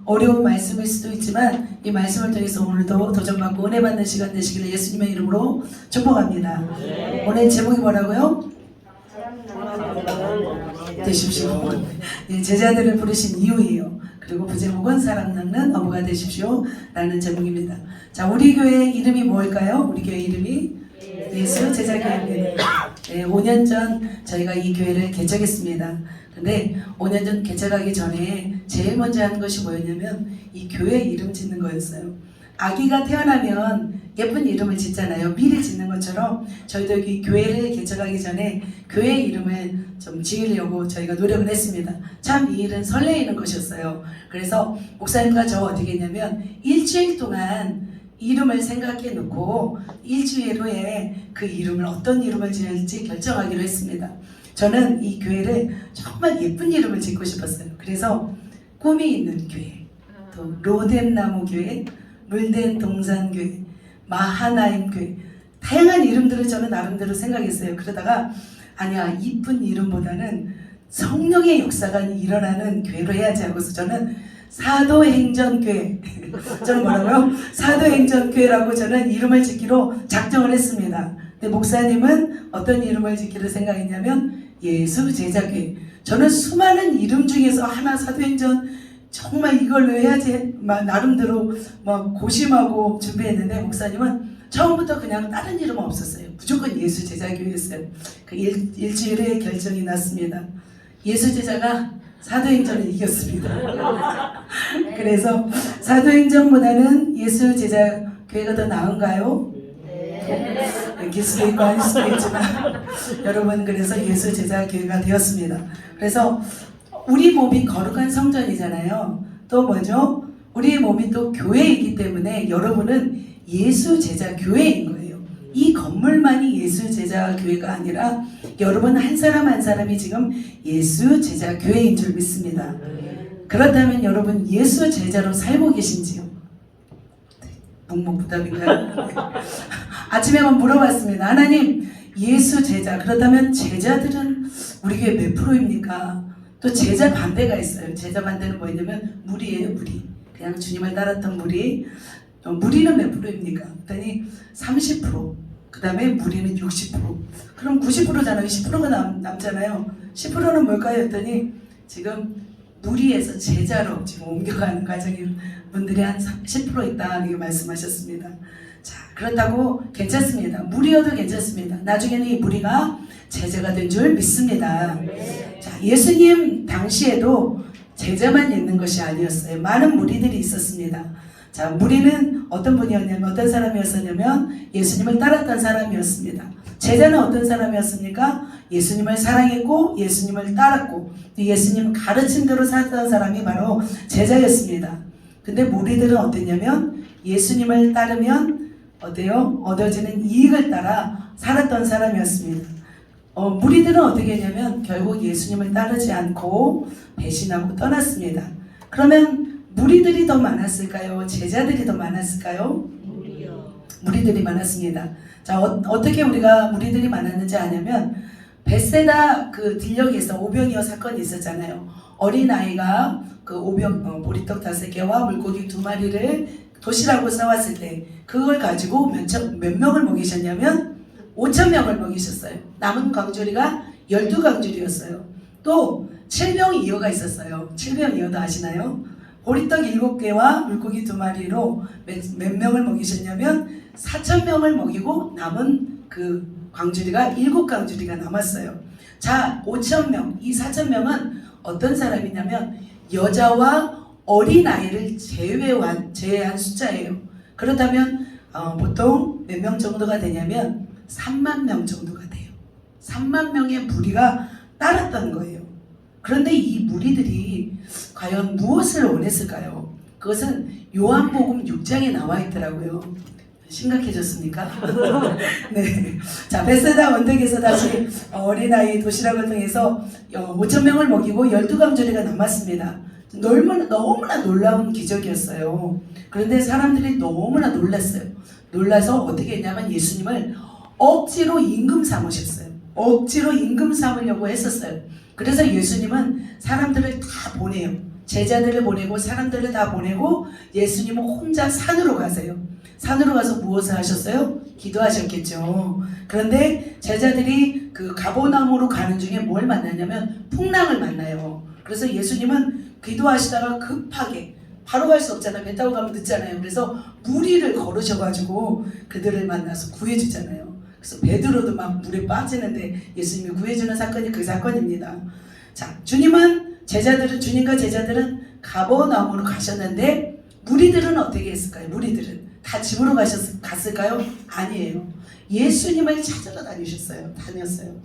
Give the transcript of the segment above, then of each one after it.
어려운 말씀일 수도 있지만 이 말씀을 통해서 오늘도 도전받고 은혜 받는 시간 되시기를 예수님의 이름으로 축복합니다. 오늘 제목이 뭐라고요? 되십시오. 예, 제자들을 부르신 이유예요. 그리고 부제목은 사랑 낚는 어부가 되십시오 라는 제목입니다. 자, 우리 교회 이름이 뭘까요? 우리 교회 이름이 예수 제자교회입니다. 5년 전 저희가 이 교회를 개척했습니다. 근데 5년 전 개척하기 전에 제일 먼저 하는 것이 뭐였냐면 이 교회 이름 짓는 거였어요. 아기가 태어나면 예쁜 이름을 짓잖아요. 미리 짓는 것처럼 저희도 이 교회를 개척하기 전에 교회 이름을 좀 지으려고 저희가 노력을 했습니다. 참 이 일은 설레이는 것이었어요. 그래서 목사님과 저 어떻게 했냐면 일주일 동안 이름을 생각해 놓고 일주일 후에 그 이름을 어떤 이름을 지을지 결정하기로 했습니다. 저는 이 교회를 정말 예쁜 이름을 짓고 싶었어요. 그래서 꿈이 있는 교회, 또 로뎀나무 교회, 물된 동산교회, 마하나임 교회, 다양한 이름들을 저는 나름대로 생각했어요. 그러다가 아니야, 이쁜 이름보다는 성령의 역사가 일어나는 교회로 해야지 하고서 저는 사도행전교회 저는 뭐라고요? 사도행전교회라고 저는 이름을 짓기로 작정을 했습니다. 근데 목사님은 어떤 이름을 짓기로 생각했냐면 예수제자교회. 저는 수많은 이름 중에서 하나 사도행전 정말 이걸로 해야지 나름대로 막 고심하고 준비했는데 목사님은 처음부터 그냥 다른 이름 없었어요. 무조건 예수제자교회였어요. 그 일주일에 결정이 났습니다. 예수제자가 사도행전을 이겼습니다. 그래서 사도행전보다는 예수제자교회가 더 나은가요? 길 수도 있고 아닐 수도 있지만 여러분, 그래서 예수제자교회가 되었습니다. 그래서 우리 몸이 거룩한 성전이잖아요. 또 뭐죠? 우리 몸이 또 교회이기 때문에 여러분은 예수제자교회인 거예요. 이 건물만이 예수제자교회가 아니라 여러분 한 사람 한 사람이 지금 예수제자교회인 줄 믿습니다. 그렇다면 여러분 예수제자로 살고 계신지요? 묵묵부답인가요? 아침에 한번 물어봤습니다. 하나님, 예수제자, 그렇다면 제자들은 우리 교회 몇 프로입니까? 또 제자 반대가 있어요. 제자 반대는 뭐냐면 무리예요, 무리. 그냥 주님을 따랐던 무리. 무리는 몇 프로입니까? 그랬더니 30%. 그 다음에 무리는 60%. 그럼 90%잖아요. 10%가 남잖아요. 10%는 뭘까요? 했더니 지금 무리에서 제자로 지금 옮겨가는 과정인 분들이 한 10% 있다. 이렇게 말씀하셨습니다. 자, 그렇다고 괜찮습니다. 무리여도 괜찮습니다. 나중에는 이 무리가 제자가 된 줄 믿습니다. 자, 예수님 당시에도 제자만 있는 것이 아니었어요. 많은 무리들이 있었습니다. 자, 무리는 어떤 분이었냐면, 어떤 사람이었었냐면 예수님을 따랐던 사람이었습니다. 제자는 어떤 사람이었습니까? 예수님을 사랑했고 예수님을 따랐고 예수님 가르침대로 살았던 사람이 바로 제자였습니다. 근데 무리들은 어땠냐면 예수님을 따르면 어때요? 얻어지는 이익을 따라 살았던 사람이었습니다. 무리들은 어떻게 했냐면 결국 예수님을 따르지 않고 배신하고 떠났습니다. 그러면 무리들이 더 많았을까요? 제자들이 더 많았을까요? 무리들이 많았습니다. 자, 어떻게 우리가 무리들이 많았는지 아냐면 벳세다 그 들녘에서 오병이어 사건이 있었잖아요. 어린아이가 그 보리떡 5개와 물고기 2마리를 도시락으로 싸왔을 때 그걸 가지고 몇 명을 먹이셨냐면 5,000명을 먹이셨어요. 남은 광주리가 12광주리였어요. 또 7병이어가 있었어요. 7병이어도 아시나요? 보리떡 7개와 물고기 2마리로 몇 명을 먹이셨냐면 4,000명을 먹이고 남은 그 광주리가 7광주리가 남았어요. 자, 5,000명, 이 4,000명은 어떤 사람이냐면 여자와 어린아이를 제외한 숫자예요. 그렇다면 보통 몇 명 정도가 되냐면 3만 명 정도가 돼요. 3만 명의 무리가 따랐던 거예요. 그런데 이 무리들이 과연 무엇을 원했을까요? 그것은 요한복음 6장에 나와 있더라고요. 심각해졌습니까? 네. 자, 벳세다 언덕에서 다시 어린아이 도시락을 통해서 5,000명을 먹이고 12광주리가 남았습니다. 너무나 놀라운 기적이었어요. 그런데 사람들이 너무나 놀랐어요. 놀라서 어떻게 했냐면 예수님을 억지로 임금 삼으셨어요. 억지로 임금 삼으려고 했었어요. 그래서 예수님은 사람들을 다 보내요. 제자들을 보내고 사람들을 다 보내고 예수님은 혼자 산으로 가세요. 산으로 가서 무엇을 하셨어요? 기도하셨겠죠. 그런데 제자들이 그 가버나움으로 가는 중에 뭘 만나냐면 풍랑을 만나요. 그래서 예수님은 기도하시다가 급하게 바로 갈 수 없잖아요. 배 타고 가면 늦잖아요. 그래서 무리를 걸으셔가지고 그들을 만나서 구해주잖아요. 그래서 베드로도 막 물에 빠지는데 예수님이 구해주는 사건이 그 사건입니다. 자, 주님과 제자들은 가버나움으로 가셨는데 무리들은 어떻게 했을까요? 무리들은 다 집으로 갔을까요? 아니에요. 예수님을 찾으러 다녔어요.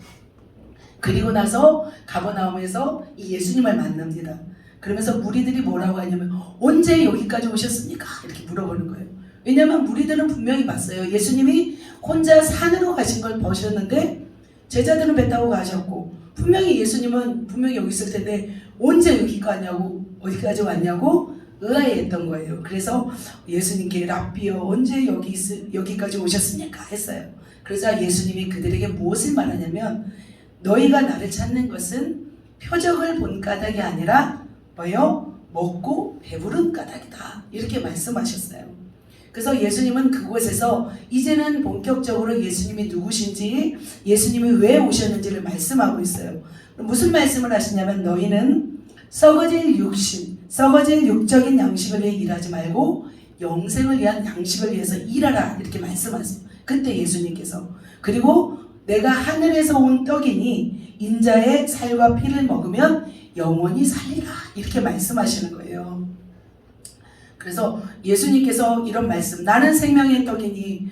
그리고 나서 가버나움에서 이 예수님을 만납니다. 그러면서 무리들이 뭐라고 하냐면 언제 여기까지 오셨습니까? 이렇게 물어보는 거예요. 왜냐하면 무리들은 분명히 봤어요. 예수님이 혼자 산으로 가신 걸 보셨는데 제자들은 배 타고 가셨고 분명히 예수님은 분명히 여기 있을 텐데 언제 어디까지 왔냐고 의아해했던 거예요. 그래서 예수님께 랍비여 언제 여기까지 오셨습니까? 했어요. 그래서 예수님이 그들에게 무엇을 말하냐면 너희가 나를 찾는 것은 표적을 본 까닭이 아니라 뭐요? 먹고 배부른 까닭이다. 이렇게 말씀하셨어요. 그래서 예수님은 그곳에서 이제는 본격적으로 예수님이 누구신지 예수님이 왜 오셨는지를 말씀하고 있어요. 무슨 말씀을 하시냐면 너희는 썩어질 육적인 양식을 위해 일하지 말고 영생을 위한 양식을 위해서 일하라 이렇게 말씀하세요. 그때 예수님께서 그리고 내가 하늘에서 온 떡이니 인자의 살과 피를 먹으면 영원히 살리라 이렇게 말씀하시는 거예요. 그래서 예수님께서 이런 말씀 나는 생명의 떡이니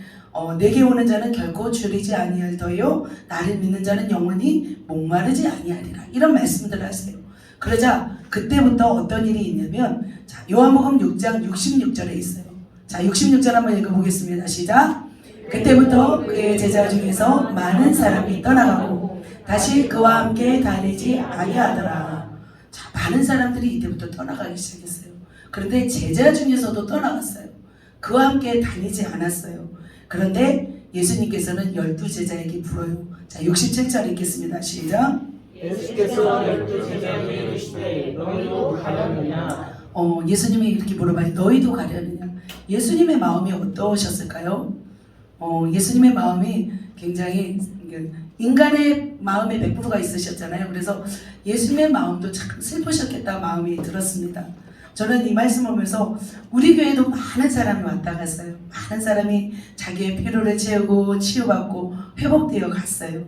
내게 오는 자는 결코 줄이지 아니할 터요 나를 믿는 자는 영원히 목마르지 아니하리라 이런 말씀들을 하세요. 그러자 그때부터 어떤 일이 있냐면 자, 요한복음 6장 66절에 있어요. 자 66절 한번 읽어보겠습니다. 시작. 그때부터 그의 제자 중에서 많은 사람이 떠나가고 다시 그와 함께 다니지 아니하더라. 자, 많은 사람들이 이때부터 떠나가기 시작했어요. 그런데 제자 중에서도 떠나갔어요. 그와 함께 다니지 않았어요. 그런데 예수님께서는 12제자에게 불어요. 자, 67절 읽겠습니다. 시작. 예수께서 12제자에게 이르시되 너희도 가려느냐? 예수님이 이렇게 물어봐요. 너희도 가려느냐? 예수님의 마음이 어떠셨을까요? 예수님의 마음이 굉장히 인간의 마음에 100%가 있으셨잖아요. 그래서 예수님의 마음도 참 슬프셨겠다 마음이 들었습니다. 저는 이 말씀 보면서 우리 교회도 많은 사람이 왔다 갔어요. 많은 사람이 자기의 피로를 채우고 치유받고 회복되어 갔어요.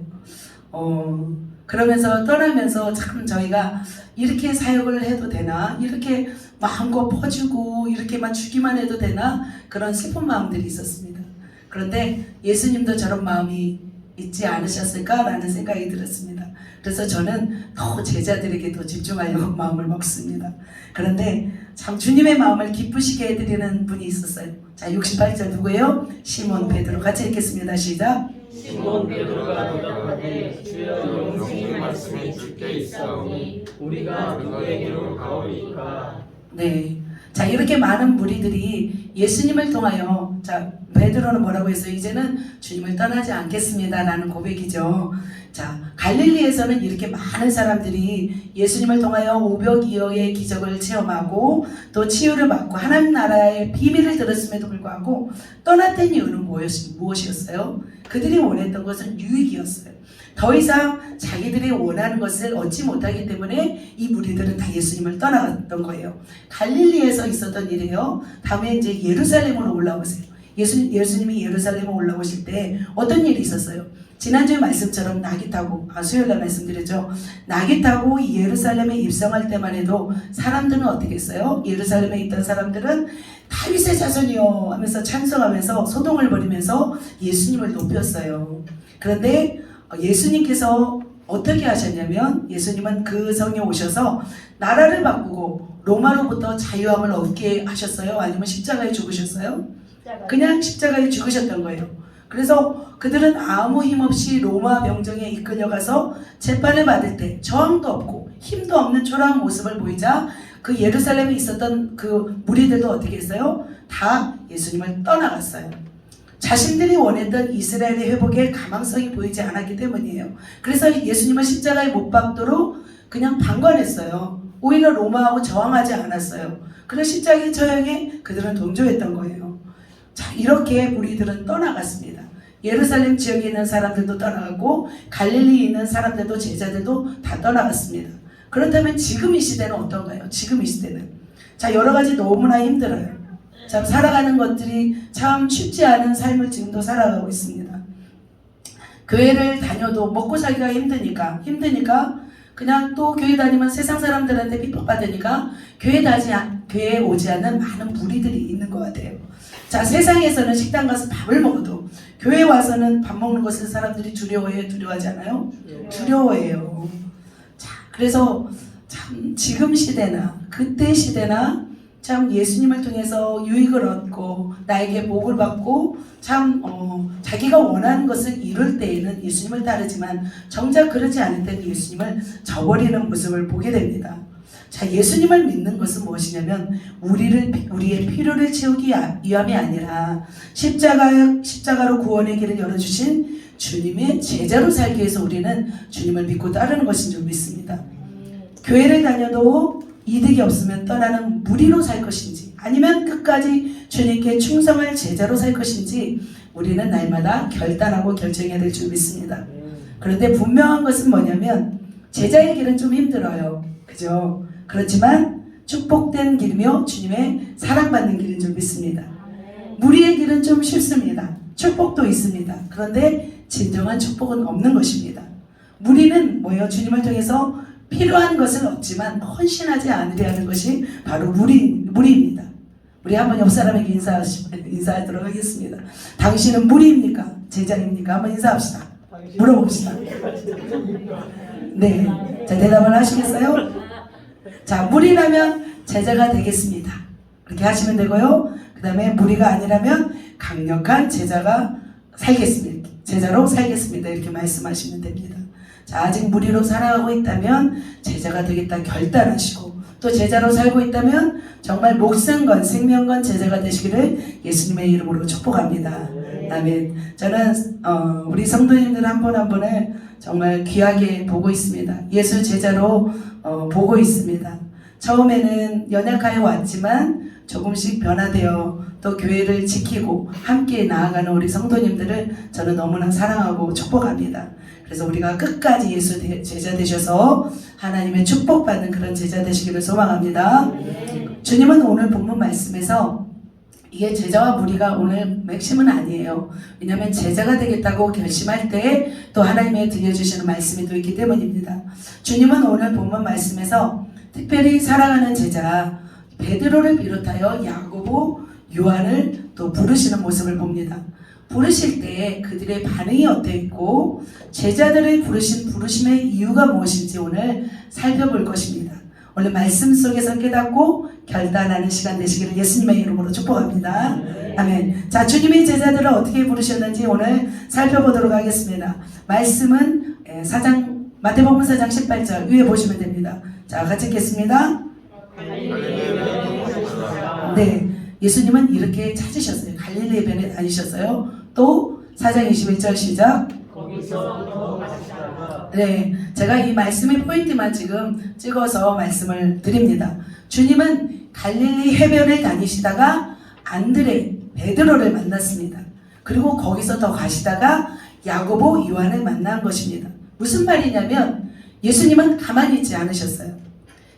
그러면서 떠나면서 참 저희가 이렇게 사역을 해도 되나? 이렇게 마음껏 퍼주고 이렇게만 주기만 해도 되나? 그런 슬픈 마음들이 있었습니다. 그런데 예수님도 저런 마음이 있지 않으셨을까라는 생각이 들었습니다. 그래서 저는 더 제자들에게 더 집중하려고 마음을 먹습니다. 그런데 참 주님의 마음을 기쁘시게 해드리는 분이 있었어요. 자 68절 누구예요? 시몬 베드로 같이 읽겠습니다. 시작. 시몬 베드로가 대답하되 주여 영생의 말씀이 주께 있사오니 우리가 누구에게로 가오리까? 네. 자 이렇게 많은 무리들이 예수님을 통하여 자 베드로는 뭐라고 했어요? 이제는 주님을 떠나지 않겠습니다 라는 고백이죠. 자 갈릴리에서는 이렇게 많은 사람들이 예수님을 통하여 500여의 기적을 체험하고 또 치유를 받고 하나님 나라의 비밀을 들었음에도 불구하고 떠났던 이유는 무엇이었어요? 그들이 원했던 것은 유익이었어요. 더 이상 자기들이 원하는 것을 얻지 못하기 때문에 이 무리들은 다 예수님을 떠나갔던 거예요. 갈릴리에서 있었던 일이에요. 다음에 이제 예루살렘으로 올라오세요. 예수님이 예루살렘에 올라오실 때 어떤 일이 있었어요? 지난주에 말씀처럼 낙이 타고 수요일날 말씀드렸죠. 낙이 타고 이 예루살렘에 입성할 때만 해도 사람들은 어떻게 했어요? 예루살렘에 있던 사람들은 다윗의 자손이요 하면서 찬송하면서 소동을 벌이면서 예수님을 높였어요. 그런데 예수님께서 어떻게 하셨냐면 예수님은 그 성에 오셔서 나라를 바꾸고 로마로부터 자유함을 얻게 하셨어요? 아니면 십자가에 죽으셨어요? 그냥 십자가에 죽으셨던 거예요. 그래서 그들은 아무 힘없이 로마 병정에 이끌려가서 재판을 받을 때 저항도 없고 힘도 없는 초라한 모습을 보이자 그 예루살렘에 있었던 그 무리들도 어떻게 했어요? 다 예수님을 떠나갔어요. 자신들이 원했던 이스라엘의 회복에 가망성이 보이지 않았기 때문이에요. 그래서 예수님은 십자가에 못 박도록 그냥 방관했어요. 오히려 로마하고 저항하지 않았어요. 그래서 십자가의 처형에 그들은 동조했던 거예요. 자, 이렇게 무리들은 떠나갔습니다. 예루살렘 지역에 있는 사람들도 떠나갔고 갈릴리에 있는 사람들도 제자들도 다 떠나갔습니다. 그렇다면 지금 이 시대는 어떤가요? 지금 이 시대는 자, 여러 가지 너무나 힘들어요. 참 살아가는 것들이 참 쉽지 않은 삶을 지금도 살아가고 있습니다. 교회를 다녀도 먹고 살기가 힘드니까 그냥 또 교회 다니면 세상 사람들한테 핍박받으니까 교회에 오지 않는 많은 무리들이 있는 것 같아요. 자, 세상에서는 식당 가서 밥을 먹어도 교회 와서는 밥 먹는 것을 사람들이 두려워해요? 두려워하지 않아요? 두려워해요. 자, 그래서 참 지금 시대나 그때 시대나 참 예수님을 통해서 유익을 얻고 나에게 복을 받고 참 자기가 원하는 것을 이룰 때에는 예수님을 따르지만 정작 그러지 않을 때는 예수님을 저버리는 모습을 보게 됩니다. 자, 예수님을 믿는 것은 무엇이냐면 우리의 필요를 채우기 위함이 아니라 십자가로 구원의 길을 열어주신 주님의 제자로 살기 위해서 우리는 주님을 믿고 따르는 것인 줄 믿습니다. 교회를 다녀도 이득이 없으면 떠나는 무리로 살 것인지 아니면 끝까지 주님께 충성할 제자로 살 것인지 우리는 날마다 결단하고 결정해야 될 줄 믿습니다. 그런데 분명한 것은 뭐냐면 제자의 길은 좀 힘들어요. 그죠? 그렇지만 축복된 길이며 주님의 사랑받는 길인 줄 믿습니다. 무리의 길은 좀 쉽습니다. 축복도 있습니다. 그런데 진정한 축복은 없는 것입니다. 무리는 뭐예요? 주님을 통해서 필요한 것은 없지만 헌신하지 않으려 하는 것이 바로 무리입니다. 우리 한번 옆 사람에게 인사하도록 하겠습니다. 당신은 무리입니까? 제자입니까? 한번 인사합시다. 물어봅시다. 네, 자, 대답을 하시겠어요? 자, 무리라면 제자가 되겠습니다. 그렇게 하시면 되고요. 그 다음에 무리가 아니라면 강력한 제자로 살겠습니다. 이렇게 말씀하시면 됩니다. 자, 아직 무리로 살아가고 있다면 제자가 되겠다 결단하시고 또 제자로 살고 있다면 정말 목숨 건 생명 건 제자가 되시기를 예수님의 이름으로 축복합니다. 아멘. 저는 우리 성도님들 한 분 한 분을 정말 귀하게 보고 있습니다. 예수 제자로 보고 있습니다. 처음에는 연약하여 왔지만 조금씩 변화되어 또 교회를 지키고 함께 나아가는 우리 성도님들을 저는 너무나 사랑하고 축복합니다. 그래서 우리가 끝까지 예수 제자 되셔서 하나님의 축복받는 그런 제자 되시기를 소망합니다. 주님은 오늘 본문 말씀에서 이게 제자와 무리가 오늘 맥심은 아니에요. 왜냐하면 제자가 되겠다고 결심할 때 또 하나님의 들려주시는 말씀이 또 있기 때문입니다. 주님은 오늘 본문 말씀에서 특별히 살아가는 제자 베드로를 비롯하여 야고보, 요한을 또 부르시는 모습을 봅니다. 부르실 때 그들의 반응이 어땠고 제자들을 부르심의 이유가 무엇인지 오늘 살펴볼 것입니다. 오늘 말씀 속에서 깨닫고 결단하는 시간 되시기를 예수님의 이름으로 축복합니다. 아멘. 자, 주님의 제자들을 어떻게 부르셨는지 오늘 살펴보도록 하겠습니다. 말씀은 마태복음 4장 18절 위에 보시면 됩니다. 자, 같이 읽겠습니다. 네, 예수님은 이렇게 찾으셨어요. 갈릴리 변에 다니셨어요. 또 4장 21절 시작. 네, 제가 이 말씀의 포인트만 지금 찍어서 말씀을 드립니다. 주님은 갈릴리 해변을 다니시다가 베드로를 만났습니다. 그리고 거기서 더 가시다가 야고보, 요한을 만난 것입니다. 무슨 말이냐면 예수님은 가만히 있지 않으셨어요.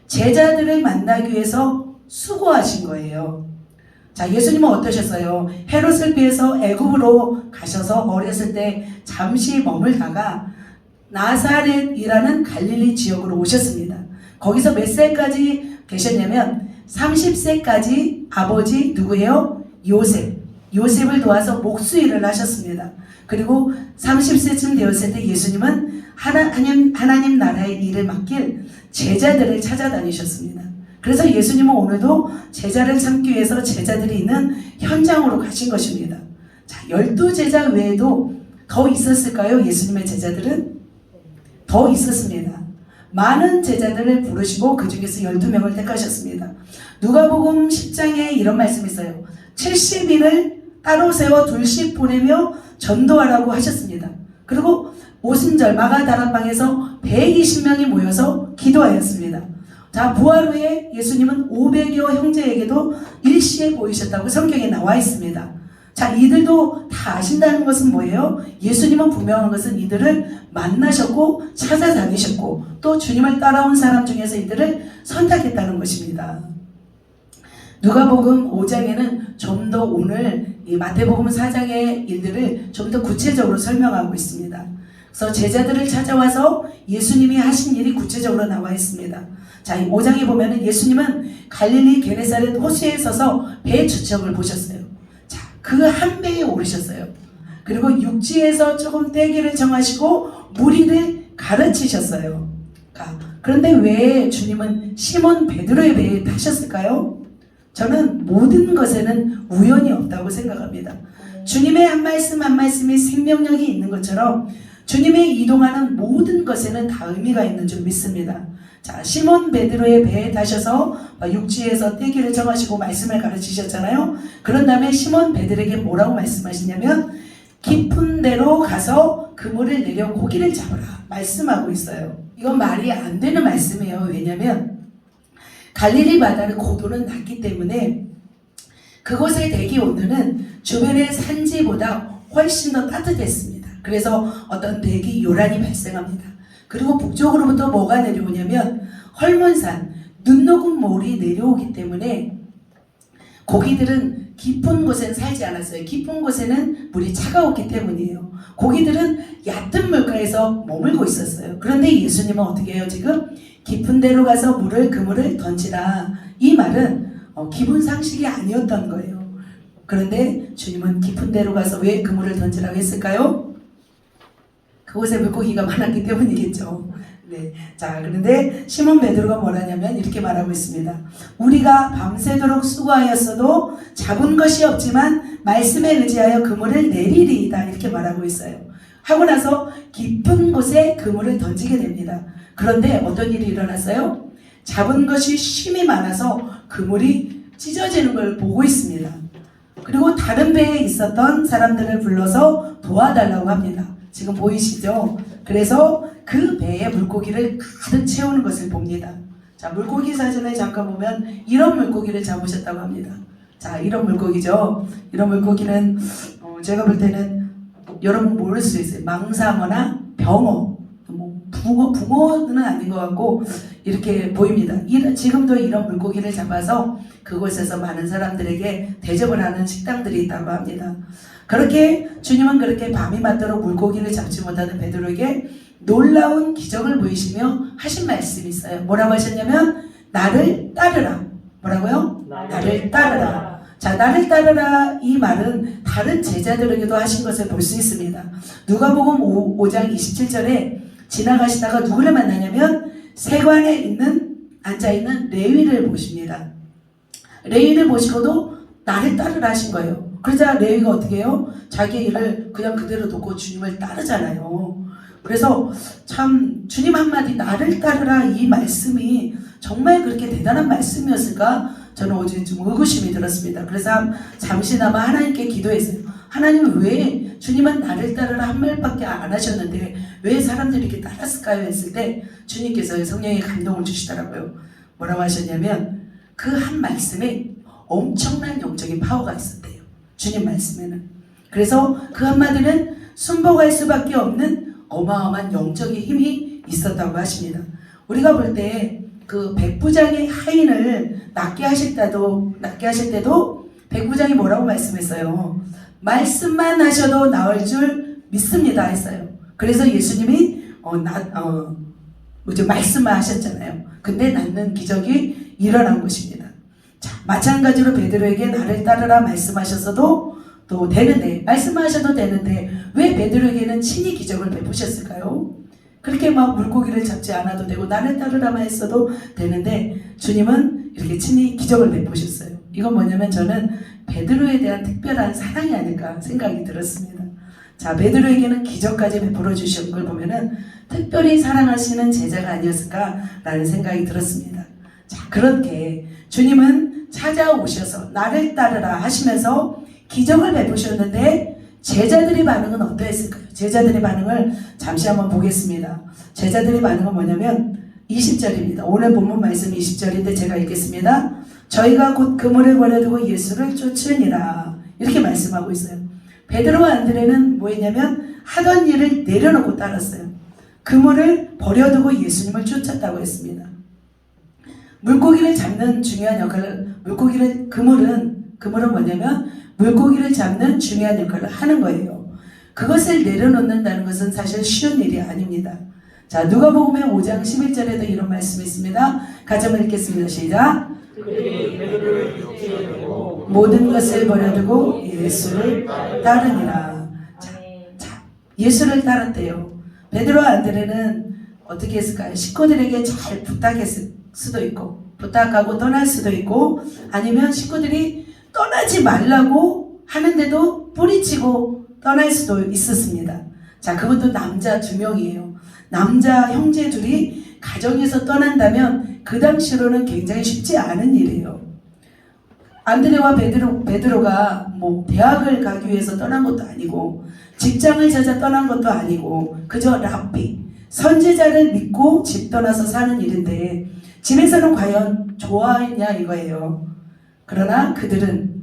제자들을 만나기 위해서 수고하신 거예요. 자, 예수님은 어떠셨어요? 헤롯을 피해서 애굽으로 가셔서 어렸을 때 잠시 머물다가 나사렛이라는 갈릴리 지역으로 오셨습니다. 거기서 몇 살까지 계셨냐면 30세까지 아버지 누구예요? 요셉을 도와서 목수일을 하셨습니다. 그리고 30세쯤 되었을 때 예수님은 하나님 나라의 일을 맡길 제자들을 찾아다니셨습니다. 그래서 예수님은 오늘도 제자를 찾기 위해서 제자들이 있는 현장으로 가신 것입니다. 자, 12제자 외에도 더 있었을까요? 예수님의 제자들은? 더 있었습니다. 많은 제자들을 부르시고 그 중에서 12명을 택하셨습니다. 누가복음 10장에 이런 말씀이 있어요. 70인을 따로 세워 둘씩 보내며 전도하라고 하셨습니다. 그리고 오순절 마가다락방에서 120명이 모여서 기도하였습니다. 자, 부활 후에 예수님은 500여 형제에게도 일시에 보이셨다고 성경에 나와 있습니다. 자, 이들도 다 아신다는 것은 뭐예요? 예수님은 분명한 것은 이들을 만나셨고 찾아다니셨고 또 주님을 따라온 사람 중에서 이들을 선택했다는 것입니다. 누가복음 5장에는 좀 더 오늘 이 마태복음 4장의 일들을 좀 더 구체적으로 설명하고 있습니다. 그래서 제자들을 찾아와서 예수님이 하신 일이 구체적으로 나와 있습니다. 자, 이 5장에 보면은 예수님은 갈릴리 게네사렛 호수에 서서 배 주척을 보셨어요. 자, 그 한 배에 오르셨어요. 그리고 육지에서 조금 떼기를 정하시고 무리를 가르치셨어요. 그런데 왜 주님은 시몬 베드로의 배에 타셨을까요? 저는 모든 것에는 우연이 없다고 생각합니다. 주님의 한 말씀 한 말씀이 생명력이 있는 것처럼 주님의 이동하는 모든 것에는 다 의미가 있는 줄 믿습니다. 자, 시몬 베드로의 배에 타셔서 육지에서 떼기를 정하시고 말씀을 가르치셨잖아요. 그런 다음에 시몬 베드로에게 뭐라고 말씀하시냐면 깊은 데로 가서 그물을 내려 고기를 잡으라 말씀하고 있어요. 이건 말이 안 되는 말씀이에요. 왜냐하면 갈릴리 바다의 고도는 낮기 때문에 그곳의 대기 온도는 주변의 산지보다 훨씬 더 따뜻했습니다. 그래서 어떤 대기 요란이 발생합니다. 그리고 북쪽으로부터 뭐가 내려오냐면 헐몬산, 눈 녹은 몰이 내려오기 때문에 고기들은 깊은 곳엔 살지 않았어요. 깊은 곳에는 물이 차가웠기 때문이에요. 고기들은 얕은 물가에서 머물고 있었어요. 그런데 예수님은 어떻게 해요? 지금 깊은 데로 가서 그물을 던지라. 이 말은 기분 상식이 아니었던 거예요. 그런데 주님은 깊은 데로 가서 왜 그물을 던지라고 했을까요? 그곳에 물고기가 많았기 때문이겠죠. 네. 자, 그런데 시몬 베드로가 뭐라냐면 이렇게 말하고 있습니다. 우리가 밤새도록 수고하였어도 잡은 것이 없지만 말씀에 의지하여 그물을 내리리이다. 이렇게 말하고 있어요. 하고 나서 깊은 곳에 그물을 던지게 됩니다. 그런데 어떤 일이 일어났어요? 잡은 것이 쉼이 많아서 그물이 찢어지는 걸 보고 있습니다. 그리고 다른 배에 있었던 사람들을 불러서 도와달라고 합니다. 지금 보이시죠? 그래서 그 배에 물고기를 가득 채우는 것을 봅니다. 자, 물고기 사진을 잠깐 보면 이런 물고기를 잡으셨다고 합니다. 자, 이런 물고기죠. 이런 물고기는 제가 볼 때는 여러분 모를 수 있어요. 망상어나 병어, 붕어는 아닌 것 같고 이렇게 보입니다. 지금도 이런 물고기를 잡아서 그곳에서 많은 사람들에게 대접을 하는 식당들이 있다고 합니다. 그렇게 주님은 그렇게 밤이 맞도록 물고기를 잡지 못하는 베드로에게 놀라운 기적을 보이시며 하신 말씀이 있어요. 뭐라고 하셨냐면 나를 따르라. 뭐라고요? 나를 따르라. 자, 나를 따르라 이 말은 다른 제자들에게도 하신 것을 볼 수 있습니다. 누가복음 5장 27절에 지나가시다가 누구를 만나냐면 세관에 앉아있는 레위를 보십니다. 레위를 보시고도 나를 따르라 하신 거예요. 그러자 레위가 어떻게 해요? 자기 일을 그냥 그대로 두고 주님을 따르잖아요. 그래서 참 주님 한마디 나를 따르라 이 말씀이 정말 그렇게 대단한 말씀이었을까? 저는 어제 좀 의구심이 들었습니다. 그래서 잠시나마 하나님께 기도했어요. 하나님 왜 주님은 나를 따르라 한 말밖에 안 하셨는데 왜 사람들이 이렇게 따랐을까요? 했을 때 주님께서 성령의 감동을 주시더라고요. 뭐라고 하셨냐면 그 한 말씀에 엄청난 영적인 파워가 있었대요. 주님 말씀에는. 그래서 그 한마디는 순복할 수밖에 없는 어마어마한 영적인 힘이 있었다고 하십니다. 우리가 볼 때 그 백부장의 하인을 낫게 하실 때도 백부장이 뭐라고 말씀했어요? 말씀만 하셔도 나을 줄 믿습니다 했어요. 그래서 예수님이 말씀만 하셨잖아요. 근데 낫는 기적이 일어난 것입니다. 자, 마찬가지로 베드로에게 나를 따르라 말씀하셨어도 또 되는데 말씀하셔도 되는데 왜 베드로에게는 친히 기적을 베푸셨을까요? 그렇게 막 물고기를 잡지 않아도 되고 나를 따르라만 했어도 되는데 주님은 이렇게 친히 기적을 베푸셨어요. 이건 뭐냐면 저는 베드로에 대한 특별한 사랑이 아닐까 생각이 들었습니다. 자, 베드로에게는 기적까지 베풀어 주신 걸 보면은 특별히 사랑하시는 제자가 아니었을까라는 생각이 들었습니다. 자, 그렇게 주님은 찾아오셔서 나를 따르라 하시면서 기적을 베푸셨는데 제자들의 반응은 어떠했을까요? 제자들의 반응을 잠시 한번 보겠습니다. 제자들의 반응은 뭐냐면 20절입니다. 오늘 본문 말씀 20절인데 제가 읽겠습니다. 저희가 곧 그물을 버려두고 예수를 쫓으니라. 이렇게 말씀하고 있어요. 베드로와 안드레는 뭐했냐면 하던 일을 내려놓고 따랐어요. 그물을 버려두고 예수님을 쫓았다고 했습니다. 물고기를 잡는 중요한 역할을, 그물은 뭐냐면 물고기를 잡는 중요한 역할을 하는 거예요. 그것을 내려놓는다는 것은 사실 쉬운 일이 아닙니다. 자, 누가복음의 5장 11절에도 이런 말씀이 있습니다. 같이 한번 읽겠습니다. 시작. 모든 것을 버려두고 예수를 따르니라. 자, 예수를 따랐대요. 베드로와 안드레는 어떻게 했을까요? 식구들에게 잘 부탁했을 수도 있고, 부탁하고 떠날 수도 있고, 아니면 식구들이 떠나지 말라고 하는데도 뿌리치고 떠날 수도 있었습니다. 자, 그것도 남자 2명이에요. 남자 형제 둘이 가정에서 떠난다면 그 당시로는 굉장히 쉽지 않은 일이에요. 안드레와 베드로가 뭐 대학을 가기 위해서 떠난 것도 아니고 직장을 찾아 떠난 것도 아니고 그저 랍비, 선지자를 믿고 집 떠나서 사는 일인데 집에서는 과연 좋아했냐 이거예요. 그러나 그들은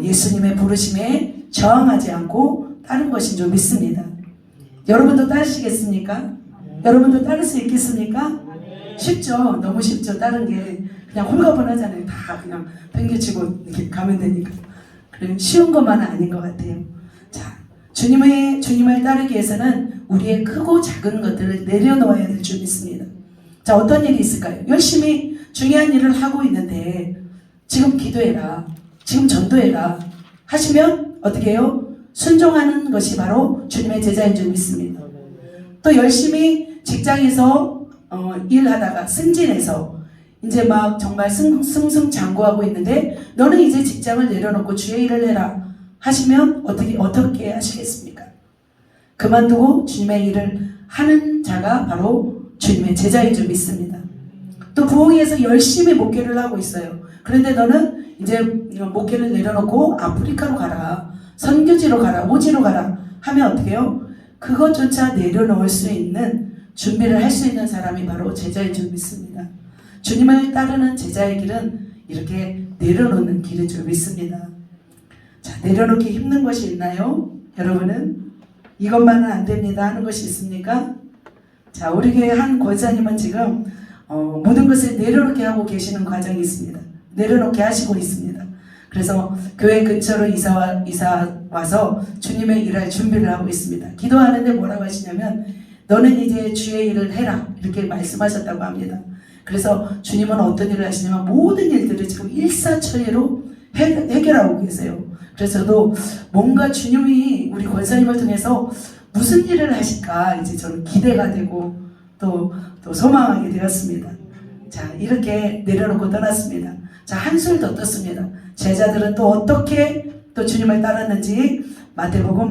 예수님의 부르심에 저항하지 않고 따른 것인 줄 믿습니다. 여러분도 따르시겠습니까? 여러분도 따를 수 있겠습니까? 쉽죠. 너무 쉽죠. 다른 게 그냥 홀가분하잖아요. 다 그냥 팽개치고 이렇게 가면 되니까. 그럼 쉬운 것만은 아닌 것 같아요. 자, 주님을 따르기 위해서는 우리의 크고 작은 것들을 내려놓아야 될 줄 믿습니다. 자, 어떤 일이 있을까요? 열심히 중요한 일을 하고 있는데 지금 기도해라, 지금 전도해라 하시면 어떻게 해요? 순종하는 것이 바로 주님의 제자인 줄 믿습니다. 또 열심히 직장에서 일하다가 승진해서 이제 막 정말 승승장구하고 있는데 너는 이제 직장을 내려놓고 주의 일을 해라 하시면 어떻게 하시겠습니까? 그만두고 주님의 일을 하는 자가 바로 주님의 제자인 줄 믿습니다. 또 부흥회에서 열심히 목회를 하고 있어요. 그런데 너는 이제 목회를 내려놓고 아프리카로 가라, 선교지로 가라, 오지로 가라 하면 어떻게 해요? 그것조차 내려놓을 수 있는 준비를 할 수 있는 사람이 바로 제자인 줄 믿습니다. 주님을 따르는 제자의 길은 이렇게 내려놓는 길인 줄 믿습니다. 자, 내려놓기 힘든 것이 있나요? 여러분은 이것만은 안 됩니다 하는 것이 있습니까? 자, 우리 교회 한 권사님은 지금 모든 것을 내려놓게 하고 계시는 과정이 있습니다. 내려놓게 하시고 있습니다. 그래서 교회 근처로 이사 와서 주님의 일할 준비를 하고 있습니다. 기도하는데 뭐라고 하시냐면 너는 이제 주의 일을 해라 이렇게 말씀하셨다고 합니다. 그래서 주님은 어떤 일을 하시냐면 모든 일들을 지금 일사천리로 해결하고 계세요. 그래서 저도 뭔가 주님이 우리 권사님을 통해서 무슨 일을 하실까 이제 저는 기대가 되고 또 소망하게 되었습니다. 자, 이렇게 내려놓고 떠났습니다. 자, 한술 더 떴습니다. 제자들은 또 어떻게 또 주님을 따랐는지 마태복음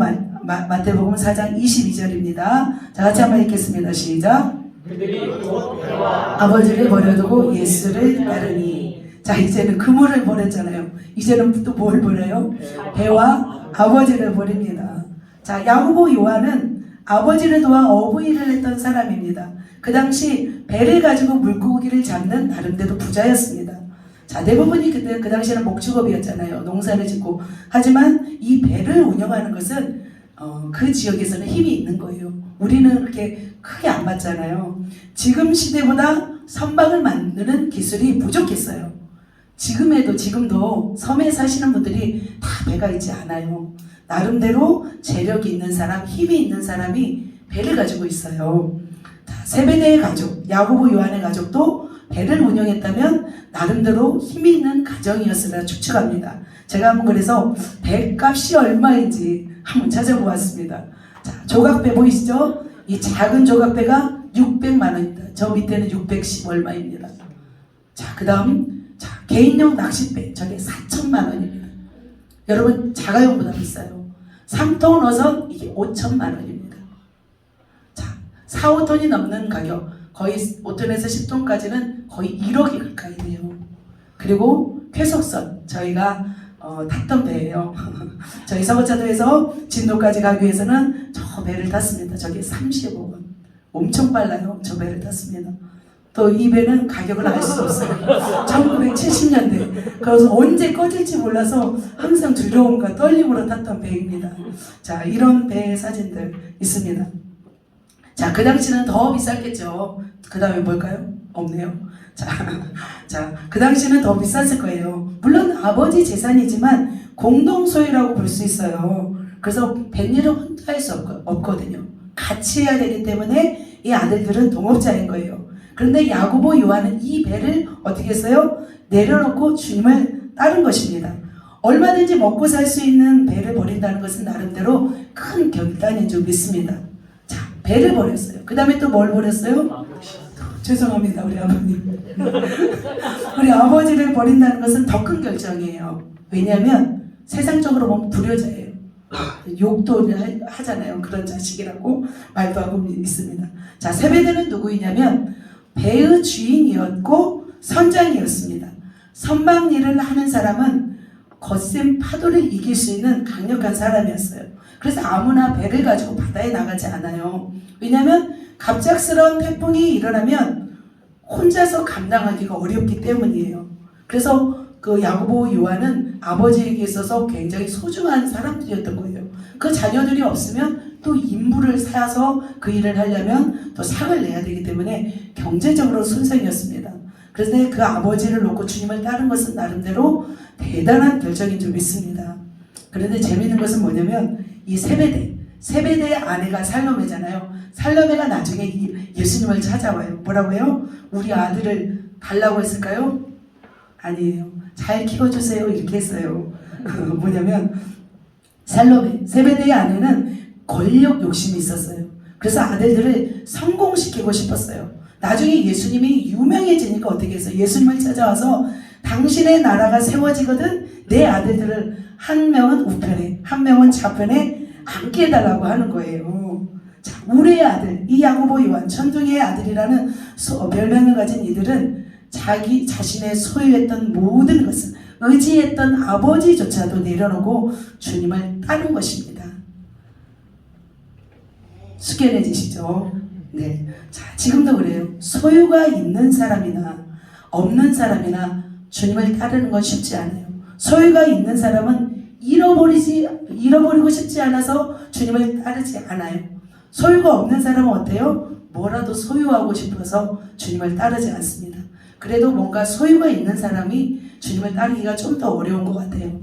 4장 22절입니다. 자, 같이 한번 읽겠습니다. 시작. 아버지를 버려두고 예수를 따르니. 자, 이제는 그물을 버렸잖아요. 이제는 또 뭘 버려요? 배와 아버지를 버립니다. 자, 야고보 요한은 아버지를 도와 어부일을 했던 사람입니다. 그 당시 배를 가지고 물고기를 잡는 나름대로 부자였습니다. 자, 대부분이 그때 그 당시에는 목축업이었잖아요. 농사를 짓고. 하지만 이 배를 운영하는 것은 그 지역에서는 힘이 있는 거예요. 우리는 그렇게 크게 안 봤잖아요. 지금 시대보다 선박을 만드는 기술이 부족했어요. 지금도 섬에 사시는 분들이 다 배가 있지 않아요. 나름대로 재력이 있는 사람, 힘이 있는 사람이 배를 가지고 있어요. 세베대의 가족, 야고보 요한의 가족도 배를 운영했다면 나름대로 힘이 있는 가정이었으리라 추측합니다. 제가 한번 그래서 배값이 얼마인지 한번 찾아보았습니다. 자, 조각배 보이시죠? 이 작은 조각배가 600만 원입니다. 저 밑에는 610 얼마입니다. 자, 그 다음 개인용 낚싯배 저게 4천만 원입니다. 여러분 자가용보다 비싸요. 3톤 어선 이게 5천만 원입니다. 자, 4, 5톤이 넘는 가격, 거의 5톤에서 10톤까지는 거의 1억이 가까이 돼요. 그리고 쾌속선 저희가 탔던 배예요. 저희 서거차도에서 진도까지 가기 위해서는 저 배를 탔습니다. 저게 35분. 엄청 빨라요. 저 배를 탔습니다. 또 이 배는 가격을 알 수 없어요. 1970년대. 그래서 언제 꺼질지 몰라서 항상 두려움과 떨림으로 탔던 배입니다. 자, 이런 배의 사진들 있습니다. 자, 그 당시는 더 비쌌겠죠. 그 다음에 뭘까요? 없네요. 자, 그 당시는 더 비쌌을 거예요. 물론 아버지 재산이지만 공동소유라고 볼 수 있어요. 그래서 뱃일을 혼자 할 수 없거든요. 같이 해야 되기 때문에 이 아들들은 동업자인 거예요. 그런데 야고보 요한은 이 배를 어떻게 했어요? 내려놓고 주님을 따른 것입니다. 얼마든지 먹고 살 수 있는 배를 버린다는 것은 나름대로 큰 결단인 줄 믿습니다. 자, 배를 버렸어요. 그 다음에 또 뭘 버렸어요? 죄송합니다, 우리 아버님. 우리 아버지를 버린다는 것은 더 큰 결정이에요. 왜냐하면 세상적으로 보면 불효자예요. 욕도 하잖아요. 그런 자식이라고 말도 하고 있습니다. 자, 세베대는 누구이냐면 배의 주인이었고 선장이었습니다. 선박 일을 하는 사람은 거센 파도를 이길 수 있는 강력한 사람이었어요. 그래서 아무나 배를 가지고 바다에 나가지 않아요. 왜냐하면 갑작스러운 태풍이 일어나면 혼자서 감당하기가 어렵기 때문이에요. 그래서 그 야고보 요한은 아버지에게 있어서 굉장히 소중한 사람들이었던 거예요. 그 자녀들이 없으면 또 인물을 사서 그 일을 하려면 또 상을 내야 되기 때문에 경제적으로 손상이었습니다. 그래서 그 아버지를 놓고 주님을 따른 것은 나름대로 대단한 결정인 줄 믿습니다. 그런데 재미있는 것은 뭐냐면 이 세베대의 아내가 살로메잖아요. 살로메가 나중에 예수님을 찾아와요. 뭐라고 해요? 우리 아들을 달라고 했을까요? 아니에요. 잘 키워주세요. 이렇게 했어요. 뭐냐면 살로메, 세베대의 아내는 권력 욕심이 있었어요. 그래서 아들들을 성공시키고 싶었어요. 나중에 예수님이 유명해지니까 어떻게 했어요? 예수님을 찾아와서 당신의 나라가 세워지거든 내 아들들을 한 명은 우편에 한 명은 좌편에 앉게 해달라고 하는 거예요. 자, 우리의 아들, 이 야고보 요한 천둥의 아들이라는 별명을 가진 이들은 자기 자신의 소유했던 모든 것을 의지했던 아버지조차도 내려놓고 주님을 따른 것입니다. 숙연해지시죠? 네. 자, 지금도 그래요. 소유가 있는 사람이나 없는 사람이나 주님을 따르는 건 쉽지 않아요. 소유가 있는 사람은 잃어버리고 싶지 않아서 주님을 따르지 않아요. 소유가 없는 사람은 어때요? 뭐라도 소유하고 싶어서 주님을 따르지 않습니다. 그래도 뭔가 소유가 있는 사람이 주님을 따르기가 좀 더 어려운 것 같아요.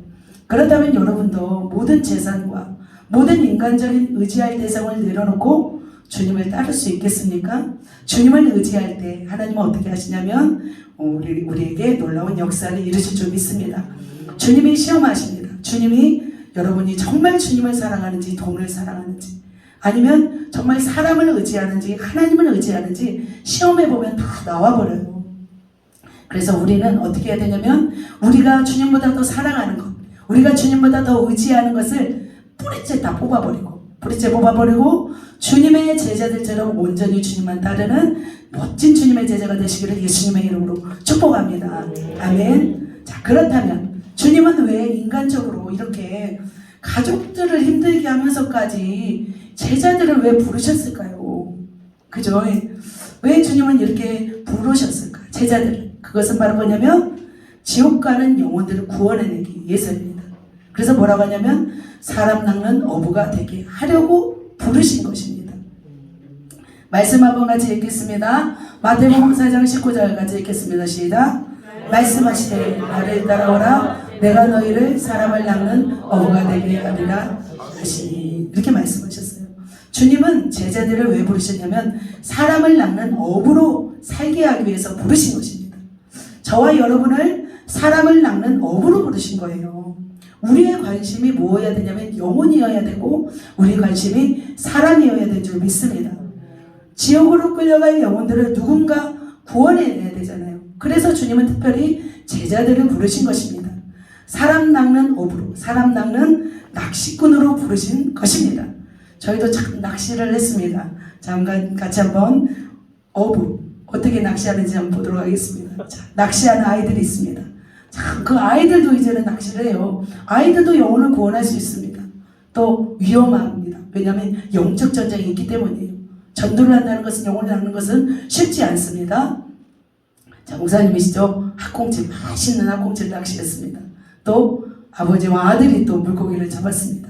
그렇다면 여러분도 모든 재산과 모든 인간적인 의지할 대상을 내려놓고 주님을 따를 수 있겠습니까? 주님을 의지할 때 하나님은 어떻게 하시냐면 우리에게 놀라운 역사를 이루실 줄 믿습니다. 주님이 시험하십니다. 주님이 여러분이 정말 주님을 사랑하는지 돈을 사랑하는지 아니면 정말 사람을 의지하는지 하나님을 의지하는지 시험해보면 다 나와버려요. 그래서 우리는 어떻게 해야 되냐면 우리가 주님보다 더 사랑하는 것 우리가 주님보다 더 의지하는 것을 뿌리째 다 뽑아버리고 주님의 제자들처럼 온전히 주님만 따르는 멋진 주님의 제자가 되시기를 예수님의 이름으로 축복합니다. 아멘. 자, 그렇다면 주님은 왜 인간적으로 이렇게 가족들을 힘들게 하면서까지 제자들을 왜 부르셨을까요? 그죠? 왜 주님은 이렇게 부르셨을까? 제자들을. 그것은 바로 뭐냐면 지옥 가는 영혼들을 구원해내기 위해서입니다. 그래서 뭐라고 하냐면 사람 낚는 어부가 되게 하려고 부르신 것입니다. 말씀 한번 같이 읽겠습니다. 마태복음 4장 19절 같이 읽겠습니다. 시작. 말씀하시되 나를 따라오라 내가 너희를 사람을 낚는 어부가 되게 하리라 하시니 이렇게 말씀하셨어요. 주님은 제자들을 왜 부르셨냐면 사람을 낚는 어부로 살게 하기 위해서 부르신 것입니다. 저와 여러분을 사람을 낚는 어부로 부르신 거예요. 우리의 관심이 뭐여야 되냐면 영혼이어야 되고 우리의 관심이 사람이어야 될 줄 믿습니다. 지옥으로 끌려갈 영혼들을 누군가 구원해내야 되잖아요. 그래서 주님은 특별히 제자들을 부르신 것입니다. 사람 낚는 어부로, 사람 낚는 낚시꾼으로 부르신 것입니다. 저희도 참 낚시를 했습니다. 잠깐 같이 한번 어부 어떻게 낚시하는지 한번 보도록 하겠습니다. 자, 낚시하는 아이들이 있습니다. 참 그 아이들도 이제는 낚시를 해요. 아이들도 영혼을 구원할 수 있습니다. 또 위험합니다. 왜냐하면 영적 전쟁이 있기 때문이에요. 전도를 한다는 것은 영혼을 낚는 것은 쉽지 않습니다. 자, 목사님이시죠? 학꽁치, 맛있는 학꽁치를 낚시했습니다. 또 아버지와 아들이 또 물고기를 잡았습니다.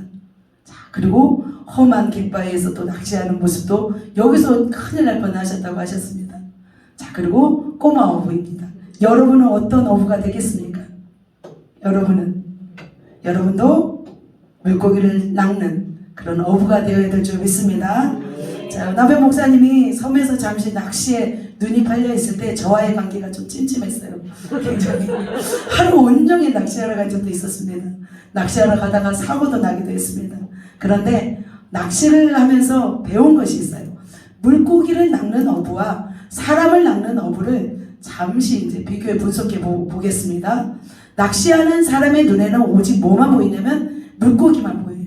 자, 그리고 험한 갯바위에서 또 낚시하는 모습도 여기서 큰일 날 뻔하셨다고 하셨습니다. 자, 그리고 꼬마 어부입니다. 여러분은 어떤 어부가 되겠습니까? 여러분도 물고기를 낚는 그런 어부가 되어야 될 줄 믿습니다. 자, 남편 목사님이 섬에서 잠시 낚시에 눈이 팔려 있을 때 저와의 관계가 좀 찜찜했어요. 굉장히 하루 온종일 낚시하러 간 적도 있었습니다. 낚시하러 가다가 사고도 나기도 했습니다. 그런데 낚시를 하면서 배운 것이 있어요. 물고기를 낚는 어부와 사람을 낚는 어부를 잠시 이제 비교해 분석해 보겠습니다. 낚시하는 사람의 눈에는 오직 뭐만 보이냐면 물고기만 보여요.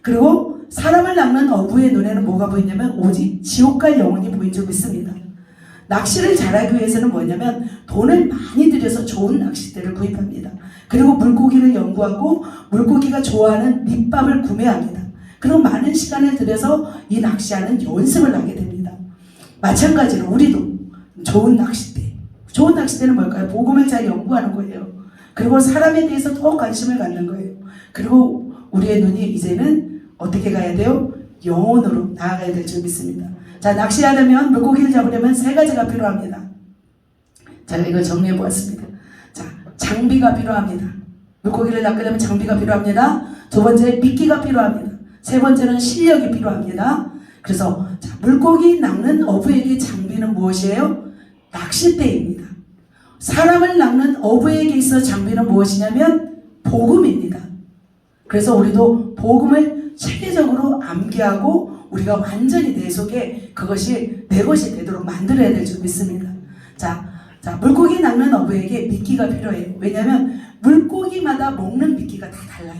그리고 사람을 낚는 어부의 눈에는 뭐가 보이냐면 오직 지옥 갈 영혼이 보인 적 있습니다. 낚시를 잘하기 위해서는 뭐냐면 돈을 많이 들여서 좋은 낚싯대를 구입합니다. 그리고 물고기를 연구하고 물고기가 좋아하는 밑밥을 구매합니다. 그리고 많은 시간을 들여서 이 낚시하는 연습을 하게 됩니다. 마찬가지로 우리도 좋은 낚싯대는 뭘까요? 복음을 잘 연구하는 거예요. 그리고 사람에 대해서 더 관심을 갖는 거예요. 그리고 우리의 눈이 이제는 어떻게 가야 돼요? 영혼으로 나아가야 될 줄 믿습니다. 자, 낚시하려면 물고기를 잡으려면 세 가지가 필요합니다. 제가 이걸 정리해 보았습니다. 자, 장비가 필요합니다. 물고기를 낚으려면 장비가 필요합니다. 두 번째, 미끼가 필요합니다. 세 번째는 실력이 필요합니다. 그래서 자, 물고기 낚는 어부에게 장비는 무엇이에요? 낚싯대입니다. 사람을 낚는 어부에게 있어 장비는 무엇이냐면 복음입니다. 그래서 우리도 복음을 체계적으로 암기하고 우리가 완전히 내 속에 그것이 내 것이 되도록 만들어야 될 줄 믿습니다. 자, 물고기 낚는 어부에게 미끼가 필요해요. 왜냐하면 물고기마다 먹는 미끼가 다 달라요.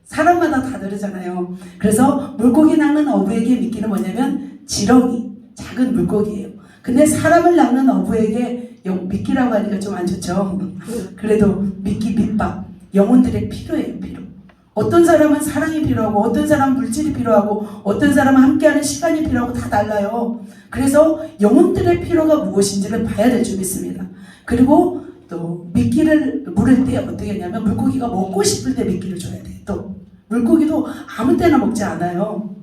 사람마다 다 다르잖아요. 그래서 물고기 낚는 어부에게 미끼는 뭐냐면 지렁이, 작은 물고기예요. 근데 사람을 낚는 어부에게 미끼라고 하니까 좀 안 좋죠. 그래도 미끼, 밑밥, 영혼들의 필요해요. 필요. 어떤 사람은 사랑이 필요하고 어떤 사람은 물질이 필요하고 어떤 사람은 함께하는 시간이 필요하고 다 달라요. 그래서 영혼들의 필요가 무엇인지를 봐야 될 줄 믿습니다. 그리고 또 미끼를 물을 때 어떻게 했냐면 물고기가 먹고 싶을 때 미끼를 줘야 돼요. 또 물고기도 아무 때나 먹지 않아요.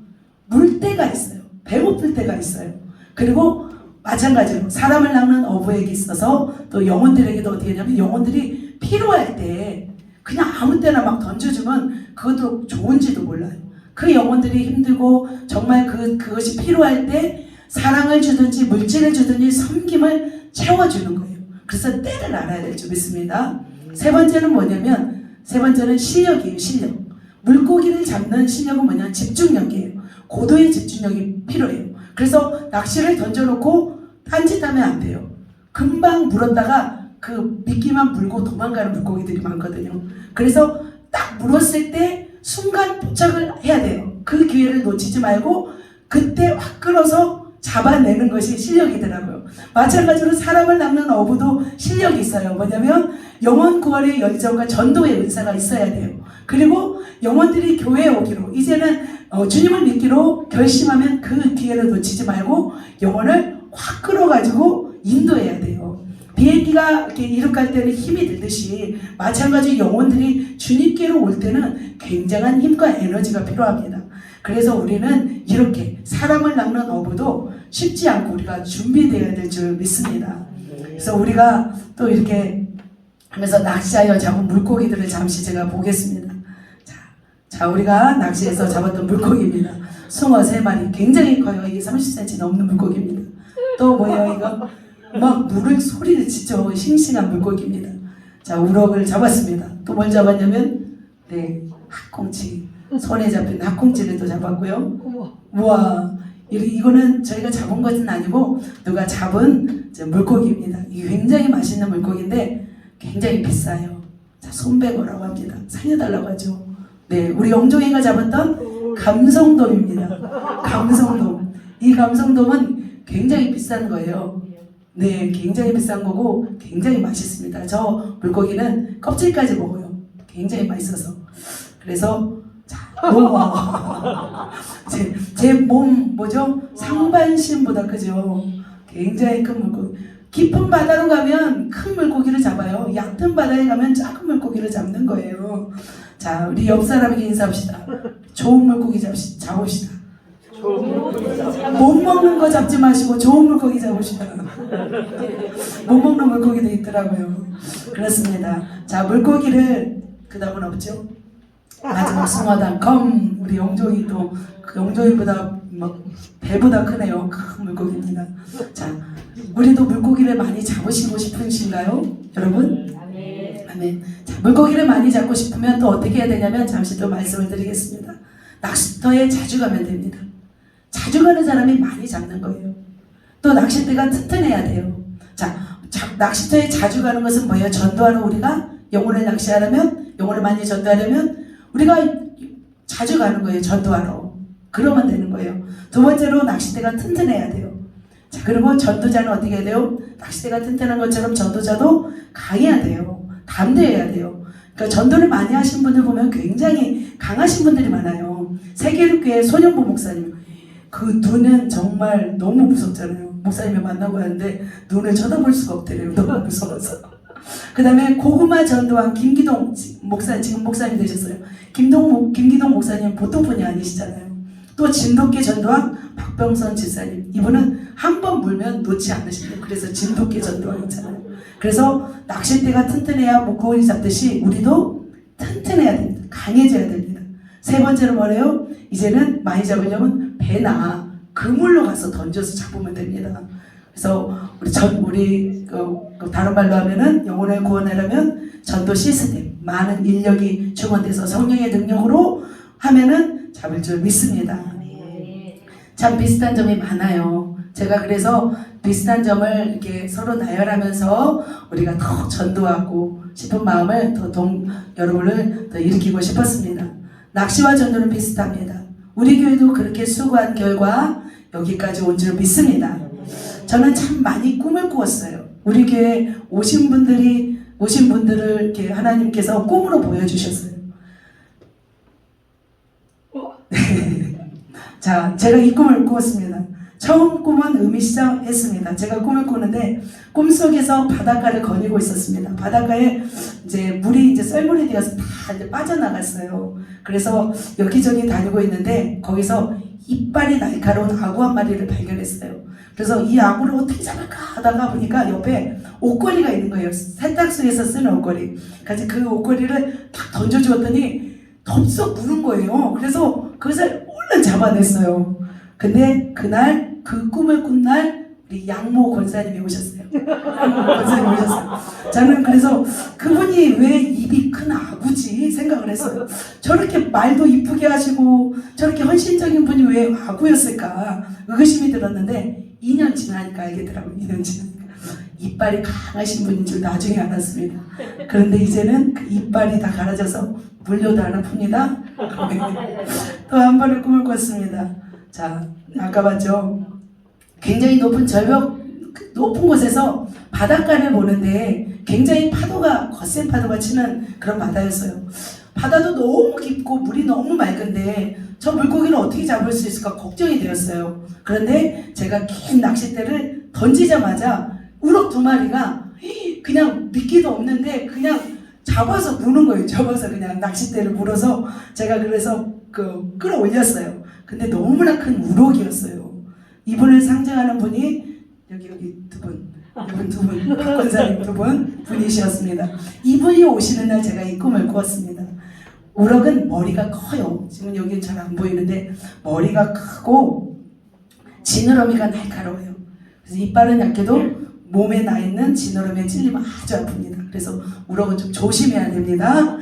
물 때가 있어요. 배고플 때가 있어요. 그리고 마찬가지로 사람을 낚는 어부에게 있어서 또 영혼들에게도 어떻게 하냐면 영혼들이 필요할 때 그냥 아무 때나 막 던져주면 그것도 좋은지도 몰라요. 그 영혼들이 힘들고 정말 그것이 필요할 때 사랑을 주든지 물질을 주든지 섬김을 채워주는 거예요. 그래서 때를 알아야 될 줄 믿습니다. 세 번째는 뭐냐면 세 번째는 실력이에요. 실력. 물고기를 잡는 실력은 뭐냐면 집중력이에요. 고도의 집중력이 필요해요. 그래서 낚시를 던져놓고 딴짓하면 안 돼요. 금방 물었다가 그 미끼만 물고 도망가는 물고기들이 많거든요. 그래서 딱 물었을 때 순간 도착을 해야 돼요. 그 기회를 놓치지 말고 그때 확 끌어서 잡아내는 것이 실력이더라고요. 마찬가지로 사람을 낚는 어부도 실력이 있어요. 뭐냐면 영혼 구원의 열정과 전도의 은사가 있어야 돼요. 그리고 영혼들이 교회에 오기로 이제는 주님을 믿기로 결심하면 그 기회를 놓치지 말고 영혼을 확 끌어가지고 인도해야 돼요. 비행기가 이렇게 이륙할 때는 힘이 들듯이 마찬가지 영혼들이 주님께로 올 때는 굉장한 힘과 에너지가 필요합니다. 그래서 우리는 이렇게 사람을 낚는 어부도 쉽지 않고 우리가 준비되어야 될 줄 믿습니다. 그래서 우리가 또 이렇게 하면서 낚시하여 잡은 물고기들을 잠시 제가 보겠습니다. 자, 우리가 낚시해서 잡았던 물고기입니다. 숭어 3마리, 굉장히 커요. 이게 30cm 넘는 물고기입니다. 또 뭐예요 이거? 막 물을 소리를 치죠. 싱싱한 물고기입니다. 자, 우럭을 잡았습니다. 또 뭘 잡았냐면 학꽁치. 손에 잡힌 학꽁치를 또 잡았고요. 우와, 이거는 저희가 잡은 것은 아니고 누가 잡은 물고기입니다. 이게 굉장히 맛있는 물고기인데 굉장히 비싸요. 자, 손백어라고 합니다. 살려달라고 하죠. 네, 우리 영종이가 잡았던 감성돔입니다. 감성돔. 이 감성돔은 굉장히 비싼 거예요. 네, 굉장히 비싼 거고 굉장히 맛있습니다. 저 물고기는 껍질까지 먹어요. 굉장히 맛있어서. 그래서 제 몸 뭐죠? 상반신보다 크죠. 굉장히 큰 물고기. 깊은 바다로 가면 큰 물고기를 잡아요. 얕은 바다에 가면 작은 물고기를 잡는 거예요. 자, 우리 옆 사람에게 인사합시다. 좋은 물고기 잡읍시다. 못 먹는 거 잡지 마시고 좋은 물고기 잡으시다. 못 먹는 물고기도 있더라고요. 그렇습니다. 자, 물고기를 그 다음은 없죠? 마지막 숭어단컴. 우리 영종이 또 그 영종이보다 막 배보다 크네요. 큰 물고기입니다. 자, 우리도 물고기를 많이 잡으시고 싶으신가요? 여러분? 아멘. 자, 물고기를 많이 잡고 싶으면 또 어떻게 해야 되냐면 잠시 또 말씀을 드리겠습니다. 낚시터에 자주 가면 됩니다. 자주 가는 사람이 많이 잡는 거예요. 또 낚싯대가 튼튼해야 돼요. 자, 낚시터에 자주 가는 것은 뭐예요? 전도하러 우리가 영혼을 낚시하려면, 영혼을 많이 전도하려면 우리가 자주 가는 거예요. 전도하러. 그러면 되는 거예요. 두 번째로 낚싯대가 튼튼해야 돼요. 자, 그리고 전도자는 어떻게 해야 돼요? 낚싯대가 튼튼한 것처럼 전도자도 강해야 돼요. 담대해야 돼요. 그러니까 전도를 많이 하신 분들 보면 굉장히 강하신 분들이 많아요. 세계교회 손영보 목사님, 그 눈은 정말 너무 무섭잖아요. 목사님을 만나고 하는데 눈을 쳐다볼 수가 없대요. 너무 무서워서. 그 다음에 고구마 전도한 김기동 목사님, 지금 목사님 되셨어요. 김기동 목사님 보통 분이 아니시잖아요. 또 진돗개 전도한 박병선 집사님, 이분은 한 번 물면 놓지 않으신대요. 그래서 진돗개 전도한 있잖아요. 그래서 낚싯대가 튼튼해야 물고기 잡듯이 우리도 튼튼해야 됩니다. 강해져야 됩니다. 세 번째로 뭐래요? 이제는 많이 잡으려면 배나 그물로 가서 던져서 잡으면 됩니다. 그래서 우리 다른 말로 하면은 영혼을 구원하려면 전도 시스템, 많은 인력이 충원돼서 성령의 능력으로 하면은 잡을 줄 믿습니다. 참 비슷한 점이 많아요. 제가 그래서 비슷한 점을 이렇게 서로 나열하면서 우리가 더 전도하고 싶은 마음을 여러분을 더 일으키고 싶었습니다. 낚시와 전도는 비슷합니다. 우리 교회도 그렇게 수고한 결과 여기까지 온 줄 믿습니다. 저는 참 많이 꿈을 꾸었어요. 우리 교회 오신 분들을 이렇게 하나님께서 꿈으로 보여주셨어요. 자, 제가 이 꿈을 꾸었습니다. 처음 꿈은 의미시장했습니다. 제가 꿈을 꾸는데 꿈속에서 바닷가를 거니고 있었습니다. 바닷가에 이제 물이 이제 썰물이 되어서 다 이제 빠져나갔어요. 그래서 여기저기 다니고 있는데 거기서 이빨이 날카로운 아구 한 마리를 발견했어요. 그래서 이 아구를 어떻게 잡을까 하다가 보니까 옆에 옷걸이가 있는 거예요. 세탁소에서 쓰는 옷걸이. 그래서 그 옷걸이를 딱 던져주었더니 덥석 무는 거예요. 그래서 그것을 얼른 잡아냈어요. 근데 그날 그 꿈을 꾼 날 우리 양모 권사님이 오셨어요. 권사님이 오셨어요. 저는 그래서 그분이 왜 입이 큰 아구지 생각을 했어요. 저렇게 말도 이쁘게 하시고 저렇게 헌신적인 분이 왜 아구였을까 의구심이 들었는데 2년 지나니까 알겠더라고요. 2년 지나니까 이빨이 강하신 분인 줄 나중에 알았습니다. 그런데 이제는 그 이빨이 다 갈아져서 물려도 안 아픕니다. 또 한 번의 꿈을 꿨습니다. 자, 아까 봤죠? 굉장히 높은 절벽, 높은 곳에서 바닷가를 보는데 굉장히 거센 파도가 치는 그런 바다였어요. 바다도 너무 깊고 물이 너무 맑은데 저 물고기를 어떻게 잡을 수 있을까 걱정이 되었어요. 그런데 제가 긴 낚싯대를 던지자마자 우럭 2마리가 그냥 미끼도 없는데 그냥 잡아서 무는 거예요. 잡아서 그냥 낚싯대를 물어서 제가 그래서 끌어올렸어요. 근데 너무나 큰 우럭이었어요. 이분을 상징하는 분이 여기 두 분, 이분 두 분, 권사님 두 분이셨습니다. 이분이 오시는 날 제가 이 꿈을 꾸었습니다. 우럭은 머리가 커요. 지금 여기 잘 안 보이는데 머리가 크고 지느러미가 날카로워요. 그래서 이빨은 약해도 몸에 나 있는 지느러미에 찔리면 아주 아픕니다. 그래서 우럭은 좀 조심해야 됩니다.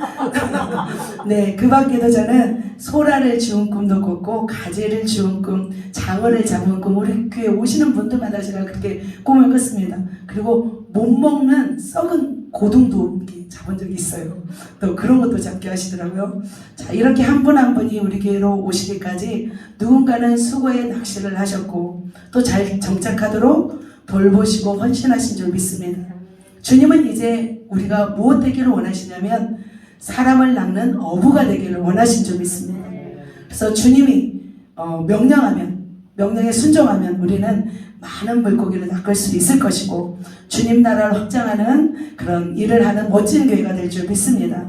네, 그 밖에도 저는 소라를 주운 꿈도 꿨고 가재를 주운 꿈, 장어를 잡은 꿈, 우리 교회 오시는 분들마다 제가 그렇게 꿈을 꿨습니다. 그리고 못 먹는 썩은 고등도 잡은 적이 있어요. 또 그런 것도 잡게 하시더라고요. 자, 이렇게 한 분 한 분이 우리 교회로 오시기까지 누군가는 수고의 낚시를 하셨고 또 잘 정착하도록 돌보시고 헌신하신 줄 믿습니다. 주님은 이제 우리가 무엇 되기를 원하시냐면 사람을 낚는 어부가 되기를 원하신 줄 믿습니다. 그래서 주님이 명령하면 명령에 순종하면 우리는 많은 물고기를 낚을 수 있을 것이고 주님 나라를 확장하는 그런 일을 하는 멋진 교회가 될 줄 믿습니다.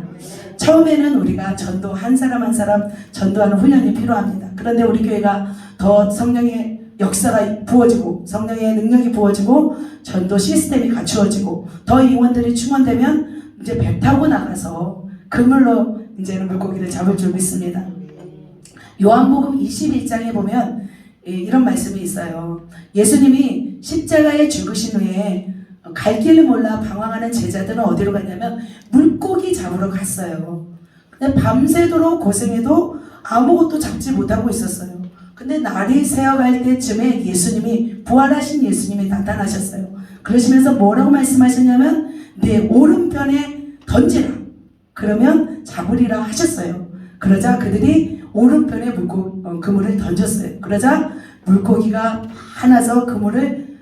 처음에는 우리가 전도 한 사람 한 사람 전도하는 훈련이 필요합니다. 그런데 우리 교회가 더 성령의 역사가 부어지고 성령의 능력이 부어지고 전도 시스템이 갖추어지고 더 임원들이 충원되면 이제 배 타고 나가서 그물로 이제는 물고기를 잡을 줄 믿습니다. 요한복음 21장에 보면 이런 말씀이 있어요. 예수님이 십자가에 죽으신 후에 갈 길을 몰라 방황하는 제자들은 어디로 갔냐면 물고기 잡으러 갔어요. 근데 밤새도록 고생해도 아무것도 잡지 못하고 있었어요. 근데 날이 새어갈 때쯤에 예수님이 부활하신 예수님이 나타나셨어요. 그러시면서 뭐라고 말씀하셨냐면 내 오른편에 던지라. 그러면 잡으리라 하셨어요. 그러자 그들이 오른편에 그물을 던졌어요. 그러자 물고기가 많아서 그물을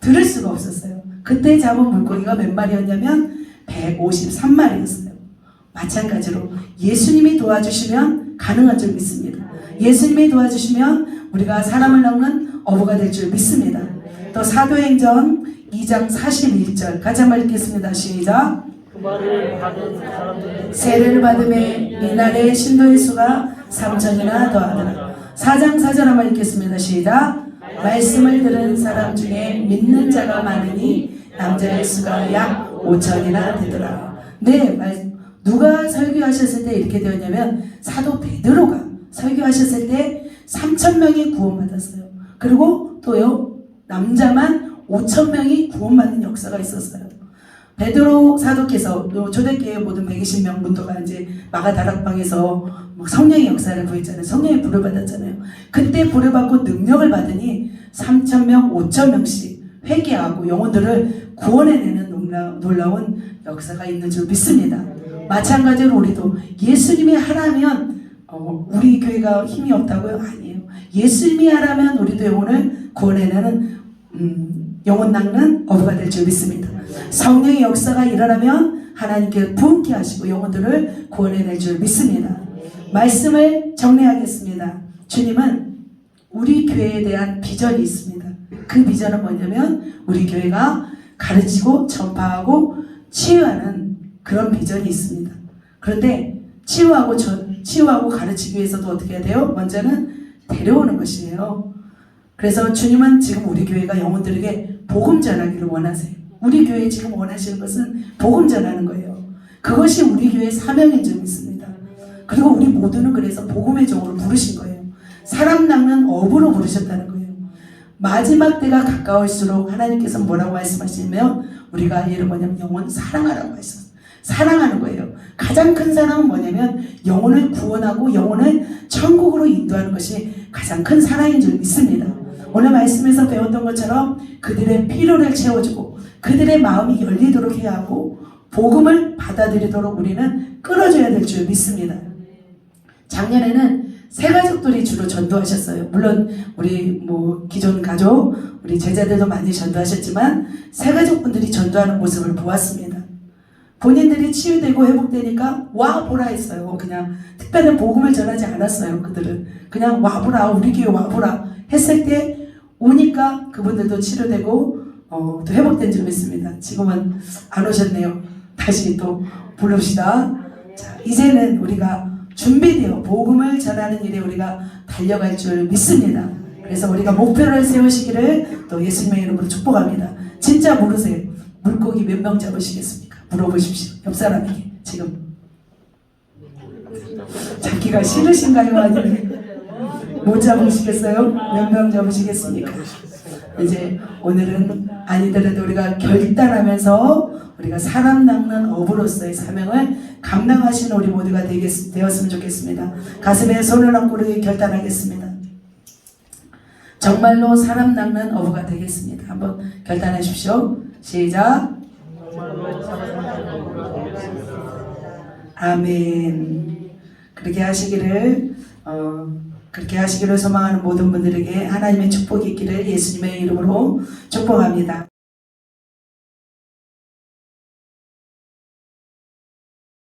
들을 수가 없었어요. 그때 잡은 물고기가 몇 마리였냐면 153마리였어요. 마찬가지로 예수님이 도와주시면 가능한 줄 믿습니다. 예수님이 도와주시면 우리가 사람을 낚는 어부가 될 줄 믿습니다. 또 사도행전 2장 41절 같이 한번 읽겠습니다. 시작. 그 말을 받은 사람들은 세례를 받음에 이날의 신도의 수가 3천이나 더하더라. 4장 4절 한번 읽겠습니다. 시작. 말씀을 들은 사람 중에 믿는 자가 많으니 남자의 수가 약 5천이나 되더라. 네, 누가 설교하셨을 때 이렇게 되었냐면 사도 베드로가 설교하셨을 때 3,000명이 구원받았어요. 그리고 또요 남자만 5,000명이 구원받는 역사가 있었어요. 베드로 사도께서 초대교회 모든 120명 문도가 이제 마가 다락방에서 성령의 역사를 구했잖아요. 성령의 불을 받았잖아요. 그때 불을 받고 능력을 받으니 3,000명, 5,000명씩 회개하고 영혼들을 구원해내는 놀라운 역사가 있는 줄 믿습니다. 마찬가지로 우리도 예수님이 하라면 우리 교회가 힘이 없다고요? 아니에요. 예수님이 하라면 우리도 영혼을 구원해내는 영혼 낚는 어부가 될 줄 믿습니다. 성령의 역사가 일어나면 하나님께 부흥케 하시고 영혼들을 구원해낼 줄 믿습니다. 말씀을 정리하겠습니다. 주님은 우리 교회에 대한 비전이 있습니다. 그 비전은 뭐냐면 우리 교회가 가르치고 전파하고 치유하는 그런 비전이 있습니다. 그런데 치유하고 가르치기 위해서도 어떻게 해야 돼요? 먼저는 데려오는 것이에요. 그래서 주님은 지금 우리 교회가 영혼들에게 복음 전하기를 원하세요. 우리 교회 지금 원하시는 것은 복음 전하는 거예요. 그것이 우리 교회의 사명인 줄 믿습니다. 그리고 우리 모두는 그래서 복음의 종으로 부르신 거예요. 사람 낚는 어부로 부르셨다는 거예요. 마지막 때가 가까울수록 하나님께서 뭐라고 말씀하시냐면 우리가 예를 뭐냐면 영혼 사랑하라고 하셨어요. 사랑하는 거예요. 가장 큰 사랑은 뭐냐면 영혼을 구원하고 영혼을 천국으로 인도하는 것이 가장 큰 사랑인 줄 믿습니다. 오늘 말씀에서 배웠던 것처럼 그들의 필요를 채워주고 그들의 마음이 열리도록 해야 하고 복음을 받아들이도록 우리는 끌어줘야 될 줄 믿습니다. 작년에는 세 가족들이 주로 전도하셨어요. 물론 우리 기존 가족, 우리 제자들도 많이 전도하셨지만 세 가족분들이 전도하는 모습을 보았습니다. 본인들이 치유되고 회복되니까 와보라 했어요. 그냥 특별한 복음을 전하지 않았어요. 그들은 그냥 와보라, 우리 교회 와보라 했을 때 오니까 그분들도 치료되고 또 회복된 줄 믿습니다. 지금은 안 오셨네요. 다시 또 부릅시다. 자, 이제는 우리가 준비되어 복음을 전하는 일에 우리가 달려갈 줄 믿습니다. 그래서 우리가 목표를 세우시기를 또 예수님의 이름으로 축복합니다. 진짜 물으세요. 물고기 몇 명 잡으시겠습니까? 물어보십시오. 옆 사람에게 지금 잡기가 싫으신가요? 아니면 못 잡으시겠어요? 몇 명 잡으시겠습니까? 이제 오늘은 아니더라도 우리가 결단하면서 우리가 사람 낚는 어부로서의 사명을 감당하시는 우리 모두가 되었으면 좋겠습니다. 가슴에 손을 얹고 우리 결단하겠습니다. 정말로 사람 낚는 어부가 되겠습니다. 한번 결단하십시오. 시작. 아멘. 그렇게 하시기를 소망하는 모든 분들에게 하나님의 축복이 있기를 예수님의 이름으로 축복합니다.